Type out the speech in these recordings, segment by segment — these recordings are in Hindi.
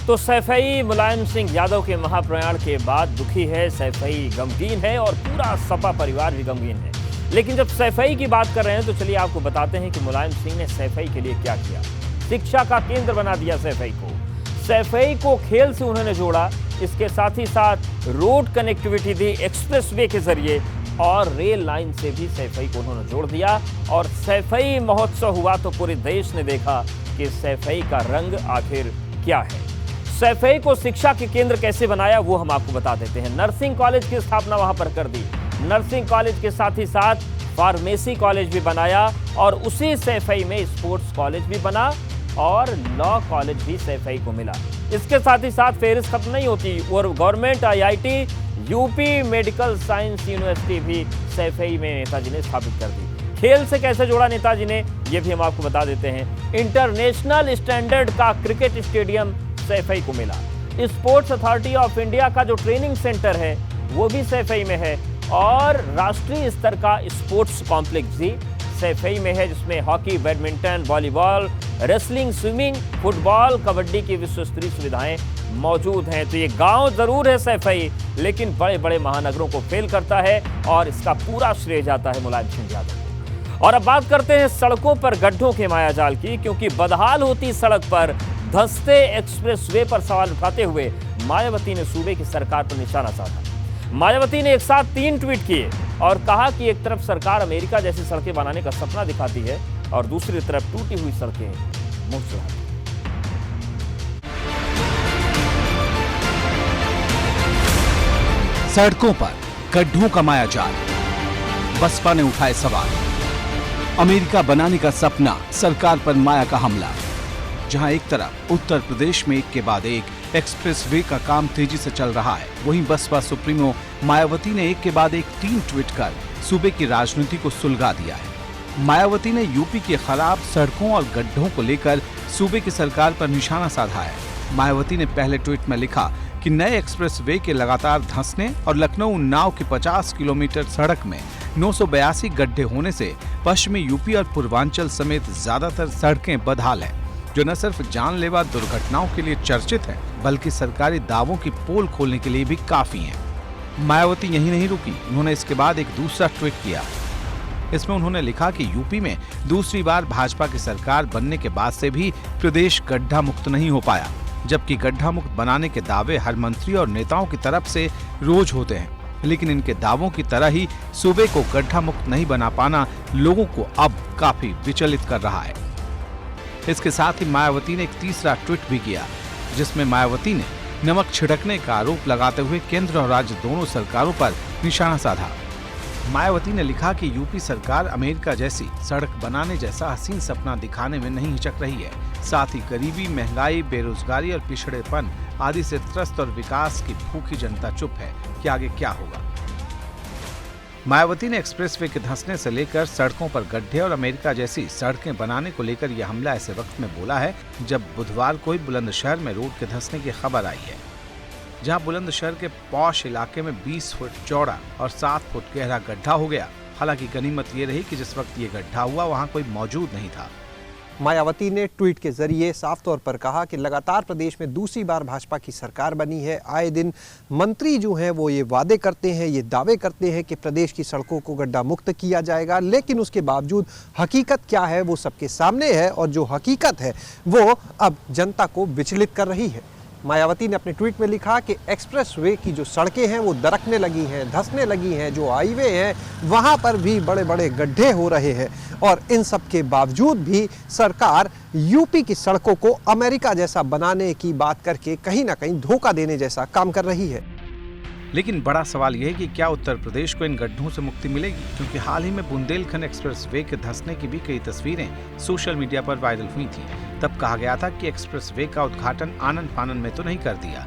तो सैफई मुलायम सिंह यादव के महाप्रयाण के बाद दुखी है, सैफई गमगीन है और पूरा सपा परिवार भी गमगीन है। लेकिन जब सैफई की बात कर रहे हैं तो चलिए आपको बताते हैं कि मुलायम सिंह ने सैफई के लिए क्या किया। शिक्षा का केंद्र बना दिया सैफई को। सैफई को खेल से उन्होंने जोड़ा, इसके साथ ही साथ रोड कनेक्टिविटी दी एक्सप्रेसवे के जरिए और रेल लाइन से भी सैफई को उन्होंने जोड़ दिया। और सैफई महोत्सव हुआ तो पूरे देश ने देखा कि सैफई का रंग आखिर क्या है। सैफई को शिक्षा के केंद्र कैसे बनाया वो हम आपको बता देते हैं। नर्सिंग कॉलेज की स्थापना वहां पर कर दी। नर्सिंग कॉलेज के साथ ही साथ फार्मेसी कॉलेज भी बनाया और उसी सैफई में स्पोर्ट्स कॉलेज भी बना और लॉ कॉलेज भी सैफई को मिला। इसके साथ ही साथ फेरिस्त खत्म नहीं होती और government IIT UP medical science university भी सैफई में नेताजी ने स्थापित कर दी। खेल से कैसे जोड़ा नेताजी ने ये भी हम आपको बता देते हैं। इंटरनेशनल स्टैंडर्ड का क्रिकेट स्टेडियम सैफई को मिला। स्पोर्ट्स अथॉरिटी ऑफ इंडिया का जो ट्रेनिंग सेंटर है वो भी सैफई में है और राष्ट्रीय स्तर का स्पोर्ट्स कॉम्प्लेक्स भी सैफई में है, जिसमें hockey, badminton, volleyball, wrestling, swimming, football, kabaddi की विश्व स्तरीय सुविधाएं मौजूद हैं। तो ये गांव जरूर है सैफई, लेकिन बड़े बड़े महानगरों को फेल करता है और इसका पूरा श्रेय जाता है मुलायम सिंह यादव को। और अब बात करते हैं सड़कों पर गड्ढों के मायाजाल की, क्योंकि बदहाल होती सड़क पर धंसते एक्सप्रेसवे पर सवाल उठाते हुए मायावती ने सूबे की सरकार पर निशाना साधा। मायावती ने एक साथ 3 ट्वीट किए और कहा कि एक तरफ सरकार अमेरिका जैसी सड़कें बनाने का सपना दिखाती है और दूसरी तरफ टूटी हुई सड़कें मुंह चढ़ाती है। सड़कों पर गड्ढों का मायाजाल, बसपा ने उठाए सवाल। अमेरिका बनाने का सपना, सरकार पर माया का हमला। जहां एक तरफ उत्तर प्रदेश में एक के बाद एक एक्सप्रेसवे का काम तेजी से चल रहा है, वहीं बसपा सुप्रीमो मायावती ने एक के बाद एक 3 ट्वीट कर सूबे की राजनीति को सुलगा दिया है। मायावती ने यूपी के खराब सड़कों और गड्ढों को लेकर सूबे की सरकार पर निशाना साधा है। मायावती ने पहले ट्वीट में लिखा कि नए एक्सप्रेसवे के लगातार धंसने और लखनऊ उन्नाव की 50 किलोमीटर सड़क में 982 गड्ढे होने से पश्चिमी यूपी और पूर्वांचल समेत ज्यादातर सड़कें बदहाल हैं, जो न सिर्फ जानलेवा दुर्घटनाओं के लिए चर्चित है बल्कि सरकारी दावों की पोल खोलने के लिए भी काफी हैं। मायावती यही नहीं रुकी, उन्होंने इसके बाद एक दूसरा ट्वीट किया। इसमें उन्होंने लिखा कि यूपी में दूसरी बार भाजपा की सरकार बनने के बाद से भी प्रदेश गड्ढा मुक्त नहीं हो पाया, जबकि गड्ढा मुक्त बनाने के दावे हर मंत्री और नेताओं की तरफ से रोज होते हैं, लेकिन इनके दावों की तरह ही सूबे को गड्ढा मुक्त नहीं बना पाना लोगों को अब काफी विचलित कर रहा है। इसके साथ ही मायावती ने एक तीसरा ट्वीट भी किया, जिसमें मायावती ने नमक छिड़कने का आरोप लगाते हुए केंद्र और राज्य दोनों सरकारों पर निशाना साधा। मायावती ने लिखा कि यूपी सरकार अमेरिका जैसी सड़क बनाने जैसा हसीन सपना दिखाने में नहीं हिचक रही है, साथ ही गरीबी, महंगाई, बेरोजगारी और पिछड़ेपन आदि से त्रस्त और विकास की भूखी जनता चुप है कि आगे क्या होगा। मायावती ने एक्सप्रेसवे के धंसने से लेकर सड़कों पर गड्ढे और अमेरिका जैसी सड़कें बनाने को लेकर यह हमला ऐसे वक्त में बोला है जब बुधवार को ही बुलंदशहर में रोड के धंसने की खबर आई है, जहां बुलंदशहर के पॉश इलाके में 20 फुट चौड़ा और 7 फुट गहरा गड्ढा हो गया। हालांकि गनीमत ये रही कि जिस वक्त ये गड्ढा हुआ वहां कोई मौजूद नहीं था। मायावती ने ट्वीट के जरिए साफ तौर पर कहा कि लगातार प्रदेश में दूसरी बार भाजपा की सरकार बनी है। आए दिन मंत्री जो हैं वो ये वादे करते हैं, ये दावे करते हैं कि प्रदेश की सड़कों को गड्ढा मुक्त किया जाएगा, लेकिन उसके बावजूद हकीकत क्या है वो सबके सामने है और जो हकीकत है वो अब जनता को विचलित कर रही है। मायावती ने अपने ट्वीट में लिखा कि एक्सप्रेसवे की जो सड़कें हैं वो दरकने लगी हैं, धंसने लगी हैं, जो हाईवे हैं वहाँ पर भी बड़े बड़े गड्ढे हो रहे हैं और इन सब के बावजूद भी सरकार यूपी की सड़कों को अमेरिका जैसा बनाने की बात करके कहीं ना कहीं धोखा देने जैसा काम कर रही है। लेकिन बड़ा सवाल यह है कि क्या उत्तर प्रदेश को इन गड्ढों से मुक्ति मिलेगी, क्योंकि हाल ही में बुंदेलखंड एक्सप्रेसवे के धंसने की भी कई तस्वीरें सोशल मीडिया पर वायरल हुई थी। तब कहा गया था कि एक्सप्रेसवे का उद्घाटन आनन फानन में तो नहीं कर दिया।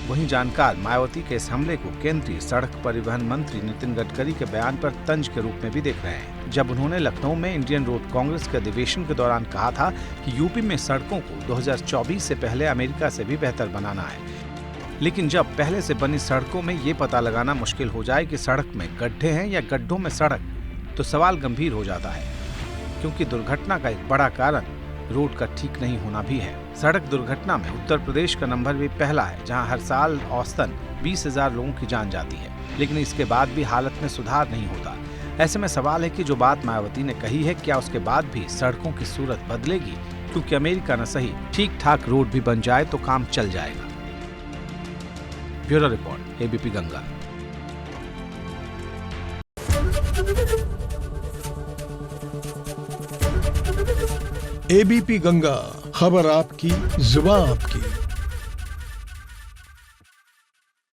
वहीं जानकार मायावती के इस हमले को केंद्रीय सड़क परिवहन मंत्री नितिन गडकरी के बयान पर तंज के रूप में भी देख रहे हैं, जब उन्होंने लखनऊ में इंडियन रोड कांग्रेस के अधिवेशन के दौरान कहा था कि यूपी में सड़कों को 2024 से पहले अमेरिका से भी बेहतर बनाना है। लेकिन जब पहले से बनी सड़कों में ये पता लगाना मुश्किल हो जाए कि सड़क में गड्ढे हैं या गड्ढों में सड़क, तो सवाल गंभीर हो जाता है, क्योंकि दुर्घटना का एक बड़ा कारण रोड का ठीक नहीं होना भी है। सड़क दुर्घटना में उत्तर प्रदेश का नंबर भी पहला है, जहां हर साल औसतन 20,000 लोगों की जान जाती है, लेकिन इसके बाद भी हालत में सुधार नहीं होता। ऐसे में सवाल है कि जो बात मायावती ने कही है, क्या उसके बाद भी सड़कों की सूरत बदलेगी? क्योंकि अमेरिका न सही, ठीक ठाक रोड भी बन जाए तो काम चल जाएगा। Bureau report, ABP Ganga. ABP Ganga, खबर आपकी, जुबान आपकी।